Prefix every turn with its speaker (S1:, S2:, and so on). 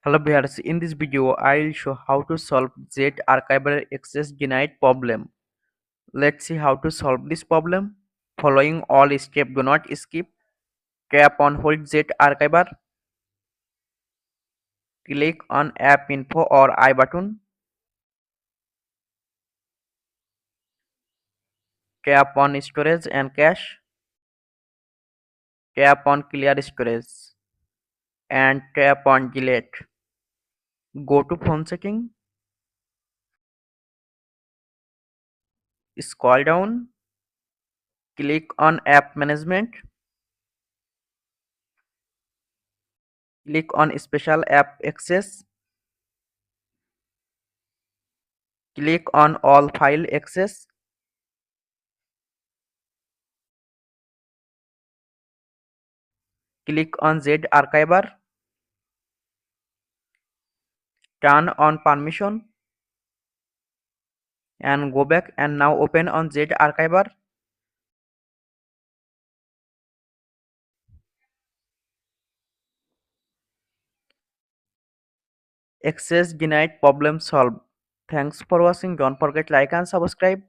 S1: Hello viewers, in this video I will show how to solve Z archival access denied problem. Let's see how to solve this problem. Following all steps, do not skip. Tap on Hold Z archiver. Click on App Info or I button. Tap on Storage and Cache. Tap on Clear Storage and tap on Delete. Go to Phone Setting. Scroll down. Click on App Management. Click on Special App Access. Click on All File Access. Click on Z archiver. Turn on permission and go back and now open on Z archiver. Access denied, problem solved. Thanks for watching. Don't forget like and subscribe.